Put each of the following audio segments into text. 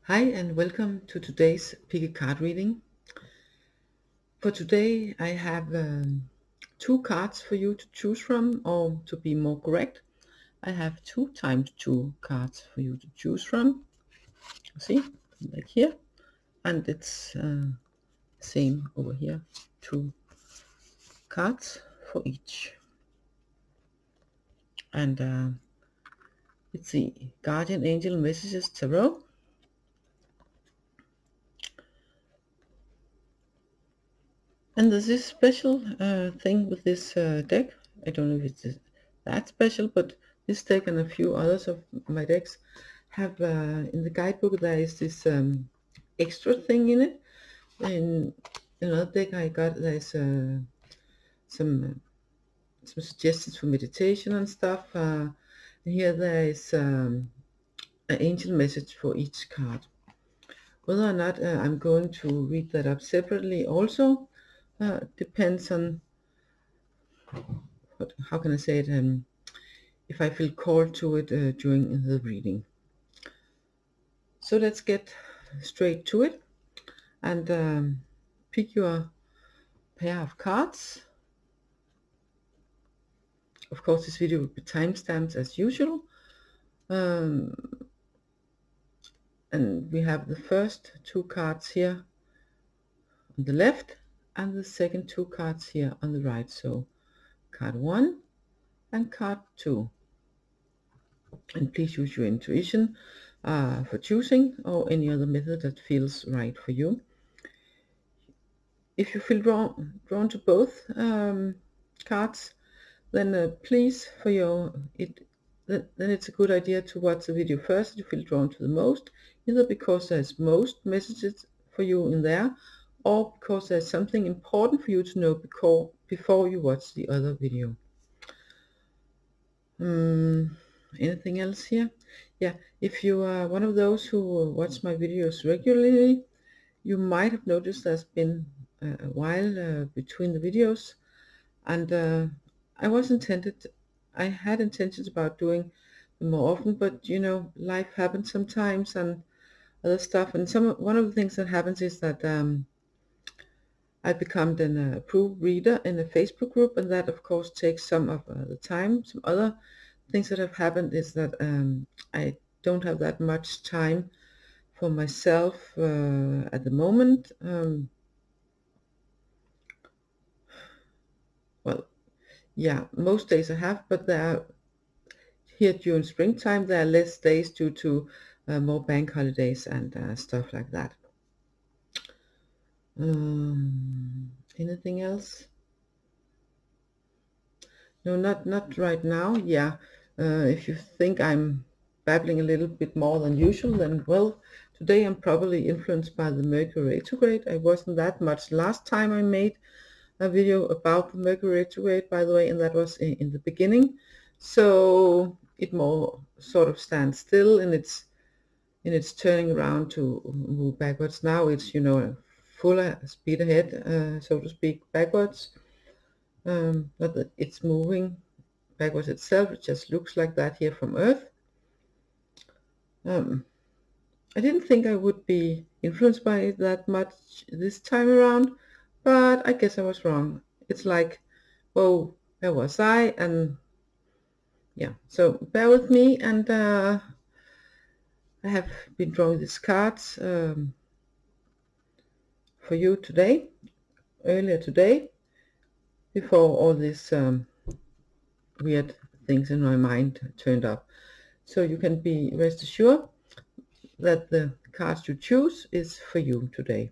Hi and welcome to today's pick a card reading. For today I have two cards for you to choose from, or to be more correct, I have 2 times 2 cards for you to choose from. See, like here, and it's same over here, 2 cards for each. And it's the Guardian Angel Messages Tarot. And there's this special thing with this deck. I don't know if it's that special, but this deck and a few others of my decks have, in the guidebook, there is this extra thing in it. In another deck I got, there's some suggestions for meditation and stuff. And here there is an angel message for each card. Whether or not I'm going to read that up separately also depends on how can I say it, if I feel called to it during the reading. So let's get straight to it and pick your pair of cards. Of course, this video will be timestamped as usual. And we have the first 2 cards here on the left and the second 2 cards here on the right. So card 1 and card 2. And please use your intuition for choosing, or any other method that feels right for you. If you feel drawn to both cards, then please, then it's a good idea to watch the video first if you feel drawn to the most, either because there's most messages for you in there, or because there's something important for you to know before you watch the other video. Anything else here? Yeah, if you are one of those who watch my videos regularly, you might have noticed there's been a while between the videos, and I had intentions about doing them more often, but you know, life happens sometimes and other stuff, and one of the things that happens is that I become an approved reader in a Facebook group, and that of course takes some of the time. Some other things that have happened is that I don't have that much time for myself at the moment. Well, yeah, most days I have, but here during springtime there are less days due to more bank holidays and stuff like that. Anything else? No, not right now. Yeah, if you think I'm babbling a little bit more than usual, then well, today I'm probably influenced by the Mercury retrograde. I wasn't that much last time I made a video about the Mercury retrograde, by the way, and that was in the beginning. So it more sort of stands still in its turning around to move backwards. Now it's, you know, full speed ahead, so to speak, backwards. Not that it's moving backwards itself, it just looks like that here from Earth. I didn't think I would be influenced by it that much this time around, but I guess I was wrong. It's like, whoa, where was I? And yeah, so bear with me, and I have been drawing these cards for you today, earlier today, before all these weird things in my mind turned up. So you can be rest assured that the cards you choose is for you today.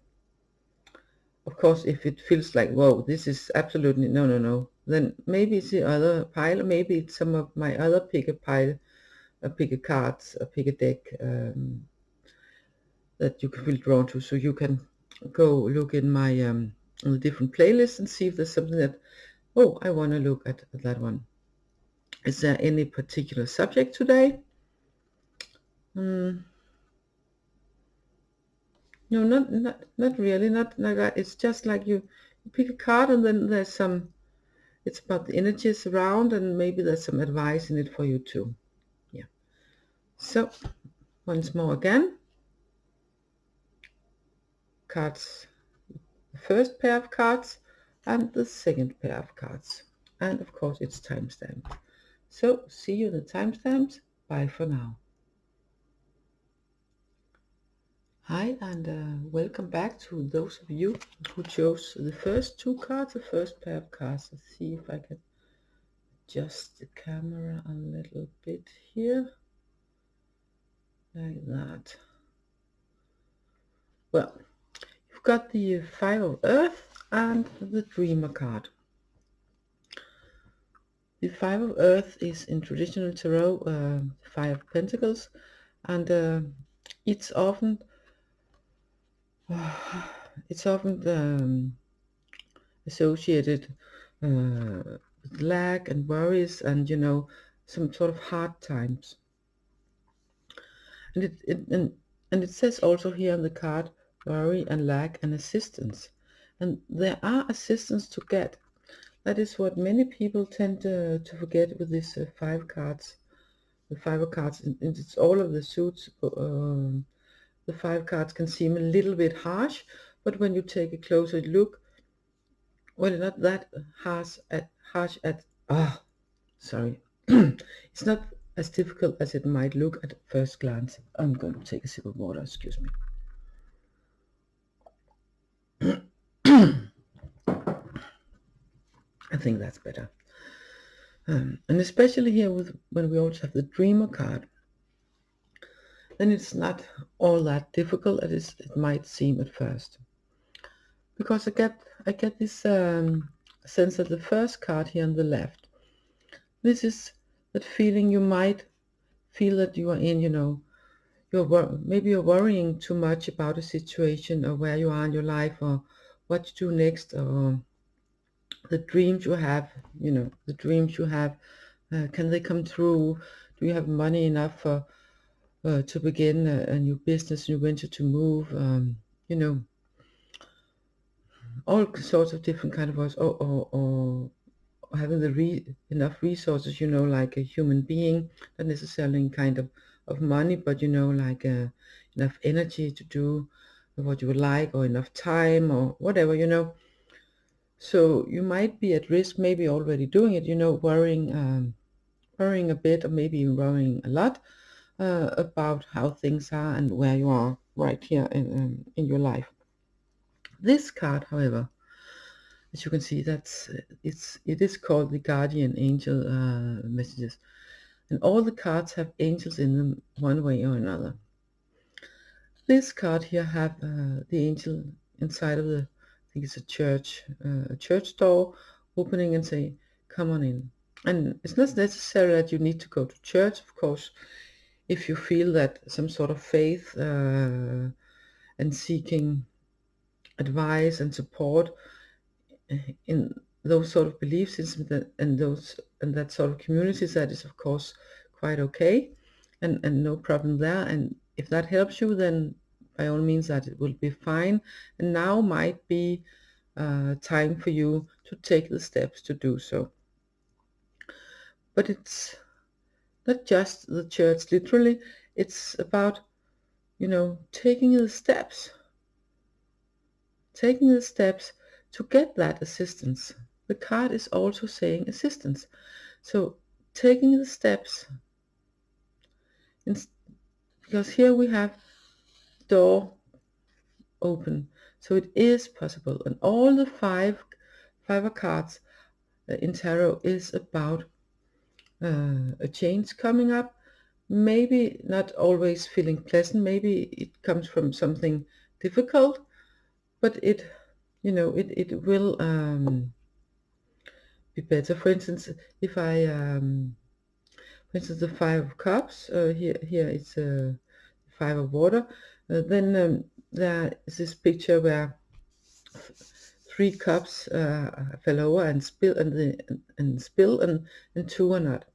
Of course, if it feels like, whoa, this is absolutely no, then maybe it's the other pile, maybe it's some of my other pick a cards, a pick a deck that you can feel drawn to. So you can go look in my in the different playlists and see if there's something that, oh, I want to look at that one. Is there any particular subject today? No, not really, not like that. It's just like you pick a card, and then there's some, it's about the energies around, and maybe there's some advice in it for you too. Yeah. So once more again, cards, the first pair of cards and the second pair of cards. And of course it's timestamped. So see you in the timestamps. Bye for now. Hi and welcome back to those of you who chose the first two cards, the first pair of cards. Let's see if I can adjust the camera a little bit here, like that. Well, you've got the Five of Earth and the Dreamer card. The Five of Earth is in traditional tarot Five of Pentacles, and it's often associated with lack and worries and, you know, some sort of hard times. And it says also here on the card, worry and lack and assistance. And there are assistance to get. That is what many people tend to forget with these five cards. The five of cards, and it's all of the suits. The five cards can seem a little bit harsh, but when you take a closer look, well, not that harsh at it's not as difficult as it might look at first glance. I'm going to take a sip of water, excuse me. I think that's better. And especially here when we also have the Dreamer card, then it's not all that difficult as it might seem at first. Because I get this sense that the first card here on the left, this is that feeling you might feel that you are in, you know, maybe you're worrying too much about a situation or where you are in your life or what to do next, or the dreams you have, you know, the dreams you have, can they come true? Do you have money enough for to begin a new business, new venture, to move, you know, all sorts of different kind of voice, or having enough resources, you know, like a human being, not necessarily in kind of money, but, you know, like enough energy to do what you would like, or enough time, or whatever, you know. So you might be at risk, maybe already doing it, you know, worrying a bit, or maybe even worrying a lot about how things are and where you are right here in your life. This card, however, as you can see, it is called the Guardian Angel messages, and all the cards have angels in them one way or another. This card here have the angel inside of the, I think it's a church door opening and say, come on in. And it's not necessary that you need to go to church, of course. If you feel that some sort of faith and seeking advice and support in those sort of belief systems and that sort of communities, that is of course quite okay, and no problem there. And if that helps you, then by all means that it will be fine. And now might be time for you to take the steps to do so. But it's not just the church literally, it's about, you know, taking the steps to get that assistance. The card is also saying assistance. So taking the steps, because here we have door open, so it is possible. And all the five of cards in tarot is about a change coming up. Maybe not always feeling pleasant, maybe it comes from something difficult, but it, you know, it will be better. For instance, if I for instance, the Five of Cups, here it's a Five of Water, then there is this picture where three cups fell over and spill, and two are not.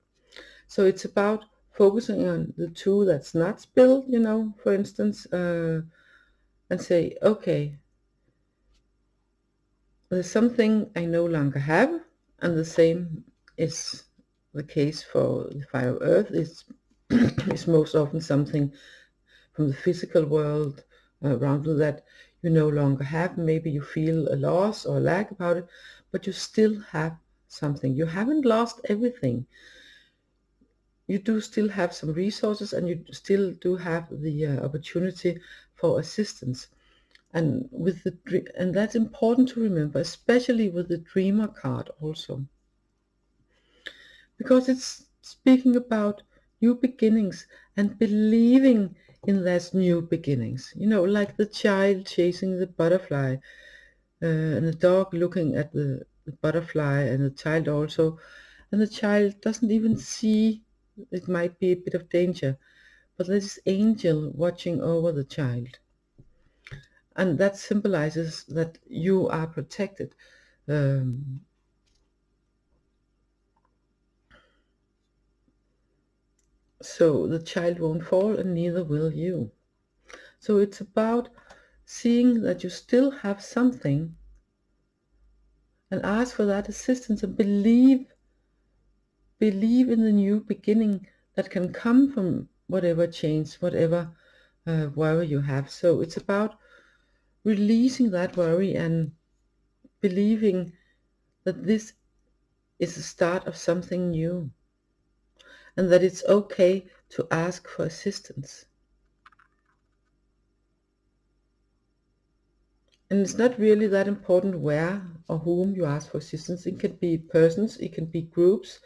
So it's about focusing on the two that's not spilled, you know, for instance, and say, okay, there's something I no longer have, and the same is the case for the Fire of Earth. It's most often something from the physical world around you that you no longer have. Maybe you feel a loss or a lack about it, but you still have something. You haven't lost everything. You do still have some resources, and you still do have the opportunity for assistance. And and that's important to remember, especially with the dreamer card also, because it's speaking about new beginnings and believing in those new beginnings. You know, like the child chasing the butterfly, and the dog looking at the butterfly, and the child also, and the child doesn't even see it might be a bit of danger, but there's this angel watching over the child, and that symbolizes that you are protected. Um, so the child won't fall, and neither will you. So it's about seeing that you still have something, and ask for that assistance, and believe in the new beginning that can come from whatever change, whatever worry you have. So it's about releasing that worry and believing that this is the start of something new, and that it's okay to ask for assistance. And it's not really that important where or whom you ask for assistance. It can be persons, it can be groups,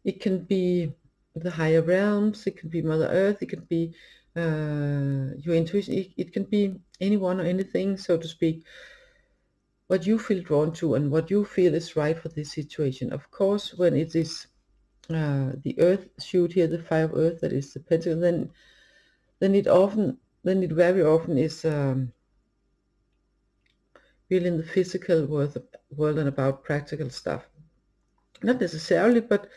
it can be the higher realms, it can be Mother Earth, it can be your intuition, it can be anyone or anything, so to speak, what you feel drawn to and what you feel is right for this situation. Of course, when it is the earth shoot here, the fire of earth, that is the pentacle, then it very often is really in the physical world and about practical stuff. Not necessarily, but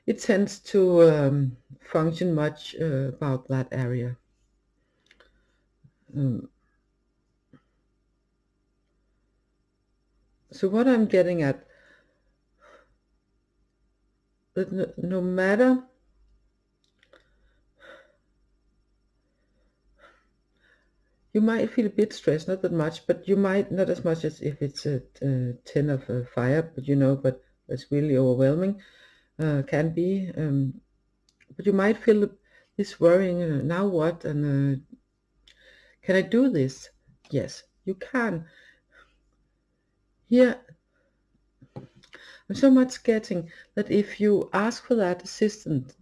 it tends to function much about that area. So what I'm getting at, that no matter, you might feel a bit stressed, not that much, but you might, not as much as if it's a 10 of fire, but you know, but it's really overwhelming, can be, but you might feel this worrying, now what, and can I do this? Yes, you can. Here, I'm so much getting that if you ask for that assistance,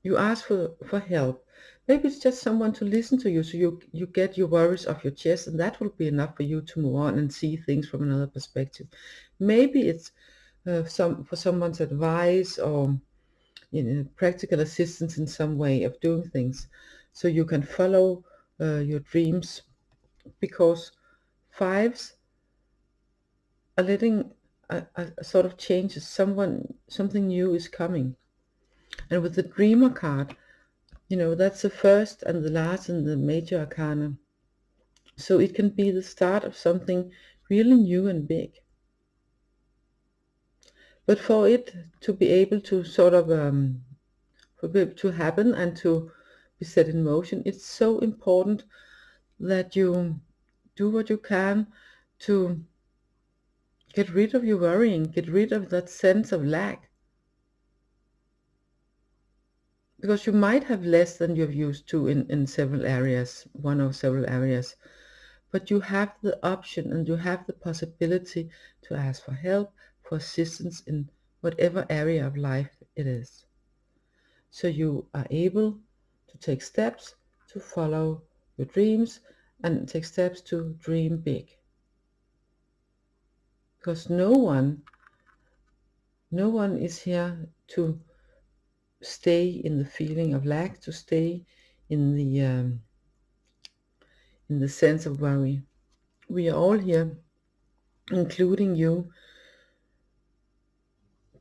you ask for help, maybe it's just someone to listen to you, so you get your worries off your chest, and that will be enough for you to move on and see things from another perspective. Maybe it's for someone's advice, or practical assistance in some way of doing things, so you can follow your dreams, because fives are letting a sort of changes. Something new is coming. And with the dreamer card, you know, that's the first and the last in the major arcana. So it can be the start of something really new and big. But for it to be able to sort of for it to happen and to be set in motion, it's so important that you do what you can to get rid of your worrying, get rid of that sense of lack. Because you might have less than you're used to in several areas, one or several areas, but you have the option and you have the possibility to ask for help, for assistance in whatever area of life it is. So you are able to take steps to follow your dreams and take steps to dream big. Because no one is here to stay in the feeling of lack, to stay in the sense of worry. We are all here, including you,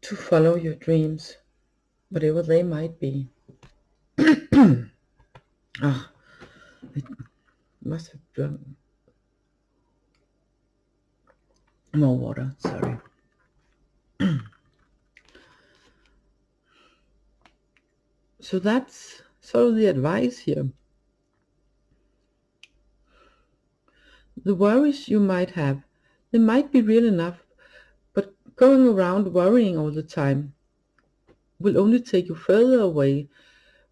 to follow your dreams, whatever they might be. Ah, I must have drunk more water, sorry. So that's sort of the advice here. The worries you might have, they might be real enough, but going around worrying all the time will only take you further away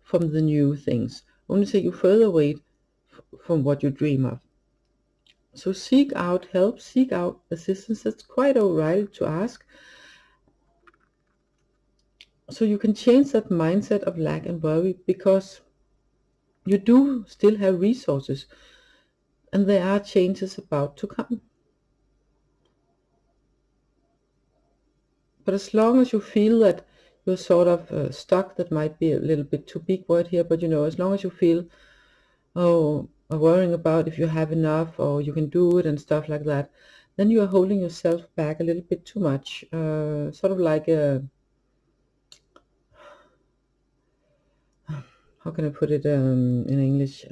from the new things, only take you further away from what you dream of. So seek out help, seek out assistance. That's quite alright to ask. So you can change that mindset of lack and worry, because you do still have resources and there are changes about to come. But as long as you feel that you're sort of stuck, that might be a little bit too big word here, but as long as you feel, worrying about if you have enough or you can do it and stuff like that, then you are holding yourself back a little bit too much. Sort of like how can I put it in English?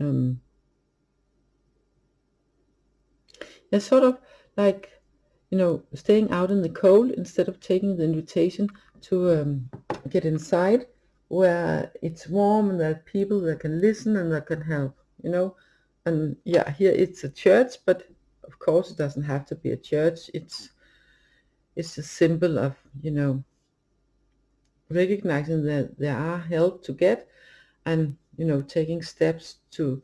Yeah, sort of like, staying out in the cold instead of taking the invitation to get inside where it's warm and there are people that can listen and that can help, And yeah, here it's a church, but of course it doesn't have to be a church. It's a symbol of, recognizing that there are help to get, and taking steps to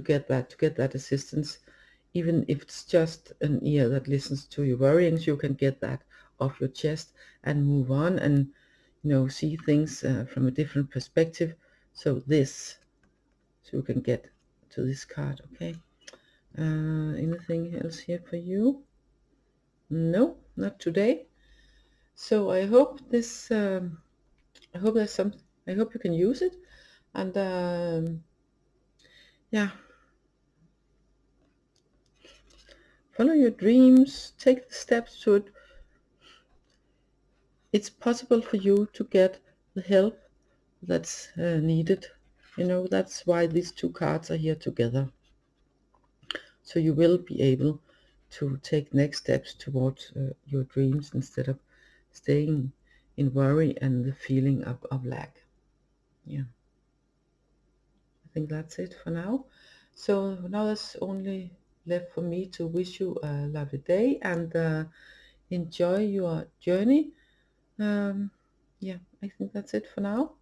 get that assistance, even if it's just an ear that listens to your worryings. You can get that off your chest and move on, and see things from a different perspective. So you can get to this card. Okay, anything else here for you? No, not today. So I hope this I hope there's some I hope you can use it, and yeah, follow your dreams, take the steps to it. It's possible for you to get the help that's needed. That's why these two cards are here together. So you will be able to take next steps towards your dreams instead of staying in worry and the feeling of lack. Yeah, I think that's it for now. So now there's only left for me to wish you a lovely day and enjoy your journey. Yeah, I think that's it for now.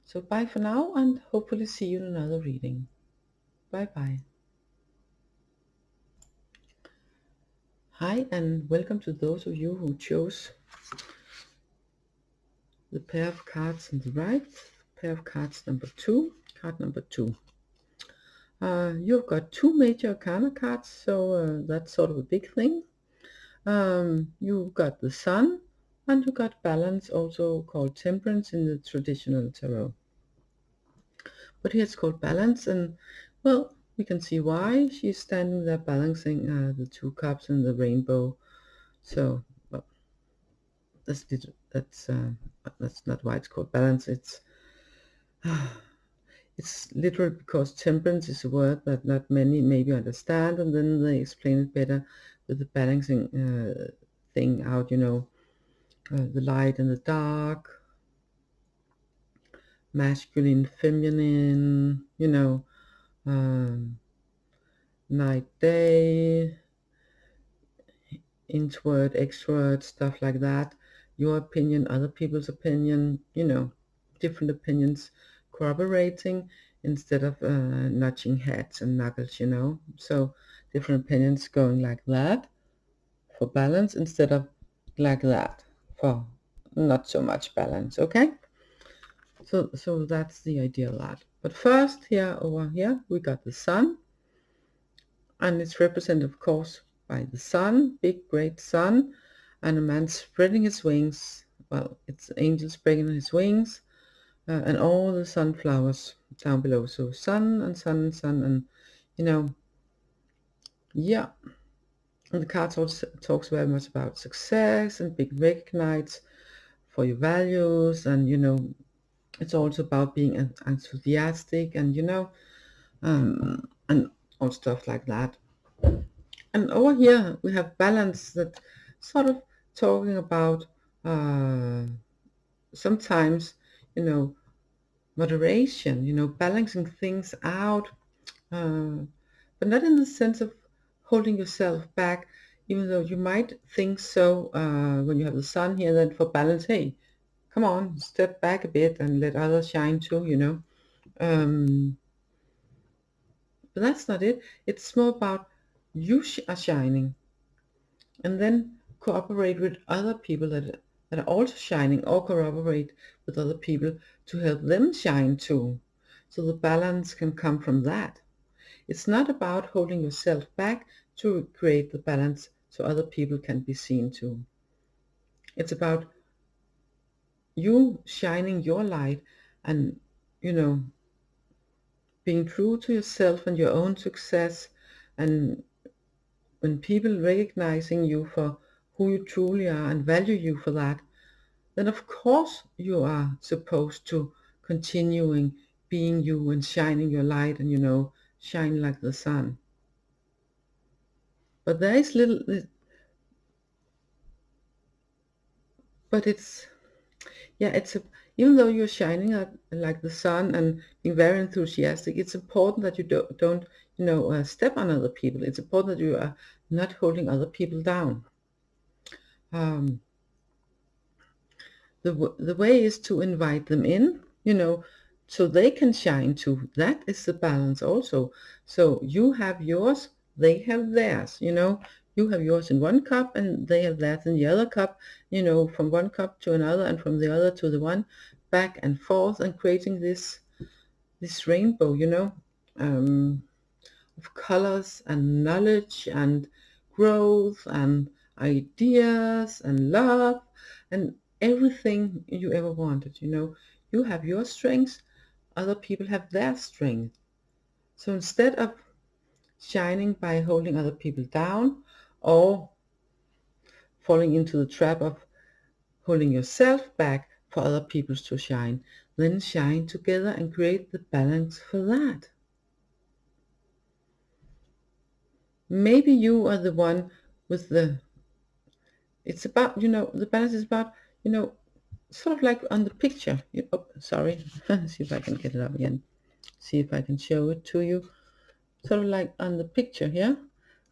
So bye for now, and hopefully see you in another reading. Bye bye. Hi, and welcome to those of you who chose the pair of cards on the right, pair of cards number 2, card number 2. You've got 2 major arcana cards, so that's sort of a big thing. You've got the Sun, and you've got Balance, also called Temperance in the traditional tarot. But here it's called Balance, and well, we can see why. She's standing there balancing the 2 cups and the rainbow. So, well, that's not why it's called Balance. It's literal because temperance is a word that not many maybe understand, and then they explain it better with the balancing thing out, the light and the dark, masculine, feminine, night, day, introvert, extrovert, stuff like that. Your opinion, other people's opinion, different opinions corroborating instead of nudging heads and knuckles, So different opinions going like that for balance instead of like that for not so much balance. Okay, so that's the idea of that. But first, over here we got the Sun, and it's represented of course by the sun, big great sun, and a man spreading his wings. Well, it's an angel spreading his wings, and all the sunflowers down below. So sun and sun and sun, and yeah. And the card also talks very much about success and being recognized for your values, and it's also about being enthusiastic, and and all stuff like that. And over here we have Balance, that sort of talking about sometimes moderation, you know, balancing things out, but not in the sense of holding yourself back, even though you might think so when you have the sun here, that for balance, hey, come on, step back a bit and let others shine too, you know. But that's not it. It's more about you are shining, and then cooperate with other people that are also shining, or cooperate with other people to help them shine too. So the balance can come from that. It's not about holding yourself back to create the balance so other people can be seen too. It's about you shining your light and, you know, being true to yourself and your own success, and when people recognizing you for who you truly are and value you for that, then of course you are supposed to continuing being you and shining your light and, you know, shine like the sun. But there is little, but it's, yeah, it's a, even though you're shining like the sun and being very enthusiastic, it's important that you don't you know, step on other people. It's important that you are not holding other people down. Um, the way is to invite them in, you know, so they can shine too. That is the balance also. So you have yours, they have theirs, you know. You have yours in one cup and they have theirs in the other cup, you know, from one cup to another and from the other to the one, back and forth, and creating this rainbow, you know, of colors and knowledge and growth and ideas and love and everything you ever wanted, you know. You have your strengths, other people have their strength. So instead of shining by holding other people down or falling into the trap of holding yourself back for other people to shine, then shine together and create the balance for that. Maybe you are the one with the, it's about, you know, the balance is about, you know, sort of like on the picture. Oh, sorry. See if I can get it up again. See if I can show it to you. Sort of like on the picture here,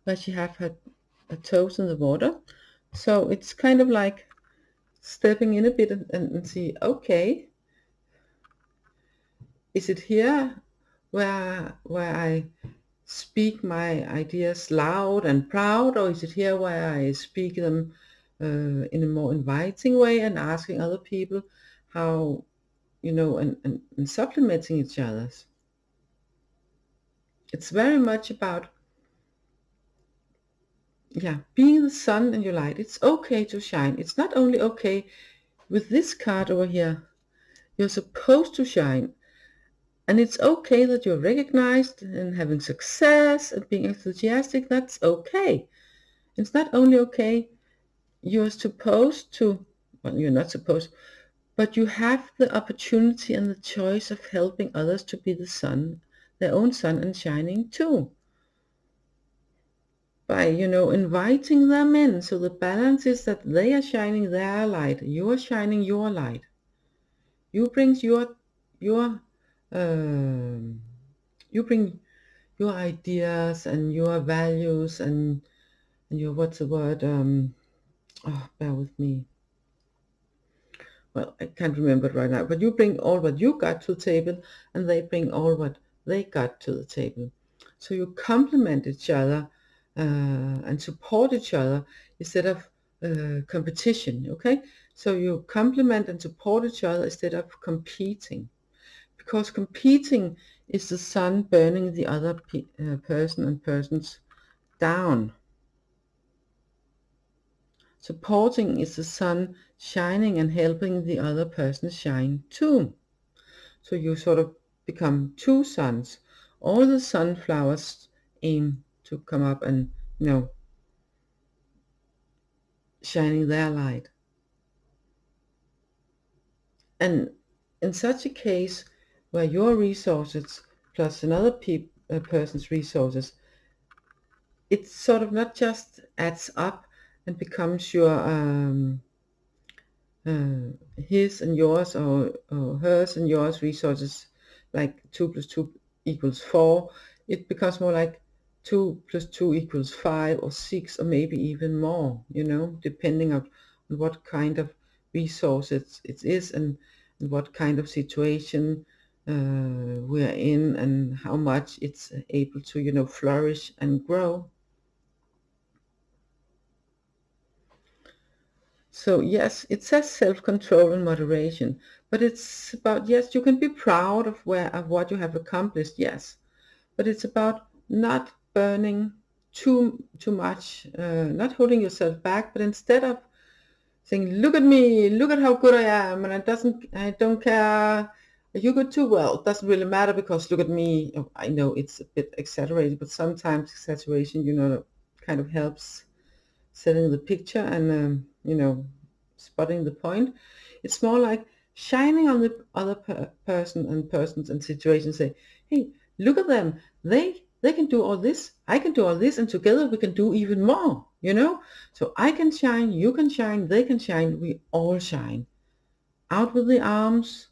where she have her toes in the water. So it's kind of like stepping in a bit and see, okay, is it here where I speak my ideas loud and proud, or is it here where I speak them in a more inviting way and asking other people how, you know, and supplementing each other's? It's very much about, yeah, being the sun in your light. It's okay to shine. It's not only okay with this card over here. You're supposed to shine. And it's okay that you're recognized and having success and being enthusiastic. That's okay. It's not only okay, you're supposed to, well, you're not supposed, but you have the opportunity and the choice of helping others to be the sun, their own sun, and shining too. By, you know, inviting them in. So the balance is that they are shining their light, you are shining your light. You bring your um, you bring your ideas and your values and your, what's the word, oh, bear with me, well, I can't remember it right now, but you bring all what you got to the table and they bring all what they got to the table. So you complement each other and support each other instead of competition, okay? So you complement and support each other instead of competing, because competing is the sun burning the other person and persons down. Supporting is the sun shining and helping the other person shine too. So you sort of become two suns. All the sunflowers aim to come up and, you know, shining their light. And in such a case where your resources plus another person's resources, it's sort of not just adds up and becomes your his and yours, or hers and yours resources, like 2 plus 2 equals 4, it becomes more like 2 plus 2 equals 5 or 6 or maybe even more, you know, depending on what kind of resource it is, and what kind of situation we're in, and how much it's able to, you know, flourish and grow. So yes, it says self-control and moderation, but it's about, yes, you can be proud of what you have accomplished, yes, but it's about not burning too much, not holding yourself back, but instead of saying, look at me, look at how good I am, and I don't care, you good too, well, it doesn't really matter because look at me. Oh, I know it's a bit exaggerated, but sometimes exaggeration, you know, kind of helps setting the picture and you know, spotting the point. It's more like shining on the other person and persons and situations. Say, hey, look at them. They can do all this. I can do all this, and together we can do even more. You know. So I can shine. You can shine. They can shine. We all shine. Out with the arms,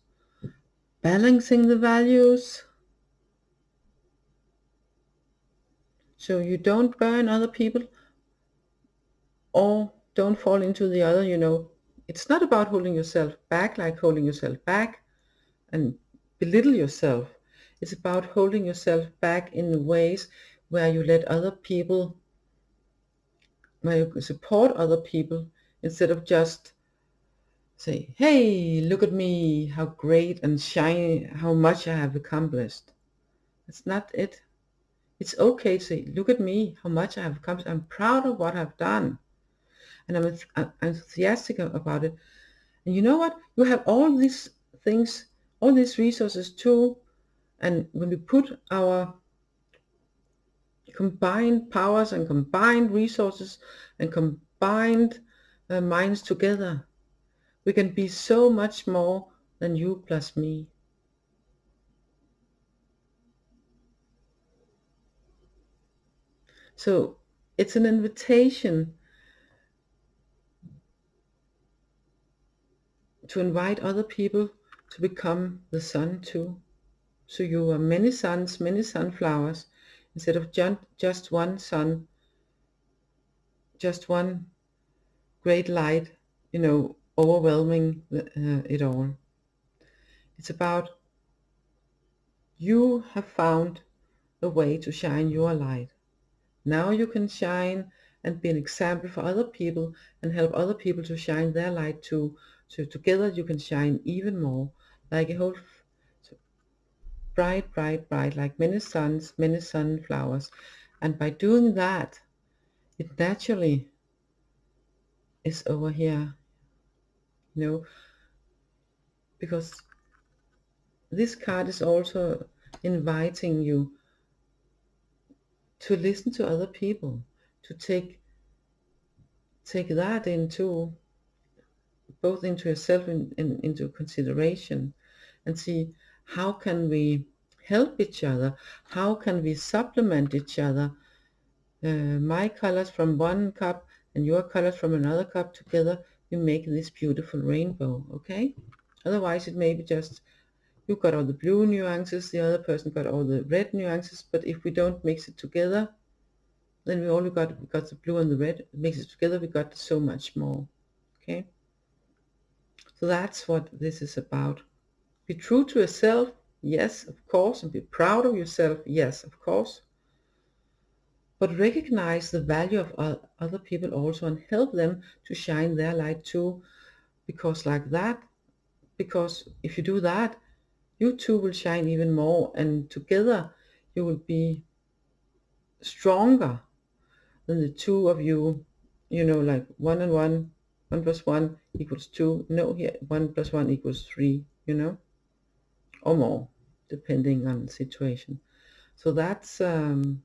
balancing the values, so you don't burn other people or don't fall into the other, you know. It's not about holding yourself back, like holding yourself back and belittle yourself. It's about holding yourself back in ways where you let other people, where you support other people, instead of just say, hey, look at me, how great and shiny, how much I have accomplished. That's not it. It's okay to say, look at me, how much I have accomplished. I'm proud of what I've done, and I'm enthusiastic about it. And you know what? You have all these things, all these resources too. And when we put our combined powers and combined resources and combined minds together, we can be so much more than you plus me. So it's an invitation to invite other people to become the sun too. So you are many suns, many sunflowers, instead of just one sun, just one great light, you know, overwhelming it all. It's about, you have found a way to shine your light. Now you can shine and be an example for other people and help other people to shine their light too. So together you can shine even more, like a whole bright, bright, bright, like many suns, many sunflowers. And by doing that, it naturally is over here, you know, because this card is also inviting you to listen to other people, to take that into, both into yourself and into consideration, and see how can we help each other, how can we supplement each other, my colors from one cup and your colors from another cup, together we make this beautiful rainbow. Okay, otherwise it may be just you got all the blue nuances, the other person got all the red nuances, but if we don't mix it together, then we got the blue and the red, mix it together, we got so much more. Okay, so that's what this is about. Be true to yourself, yes, of course, and be proud of yourself, yes, of course, but recognize the value of other people also, and help them to shine their light too, because like that, because if you do that, you too will shine even more, and together you will be stronger than the two of you, you know, like one and one, 1 plus 1 equals 2. No, here 1 plus 1 equals 3, you know, or more, depending on the situation. So that's the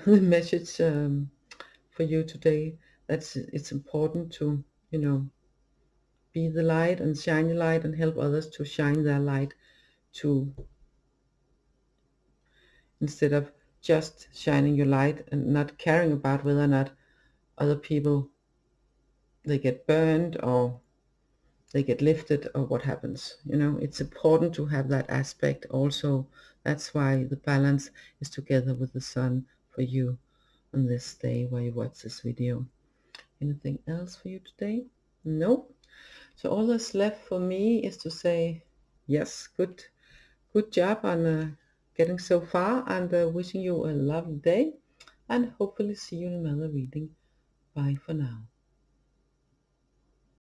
message for you today. It's important to, you know, be the light and shine your light and help others to shine their light too, instead of just shining your light and not caring about whether or not other people they get burned or they get lifted or what happens. You know, it's important to have that aspect also. That's why the balance is together with the sun for you on this day while you watch this video. Anything else for you today? No. So all that's left for me is to say yes, good job on getting so far, and wishing you a lovely day, and hopefully see you in another reading. Bye for now.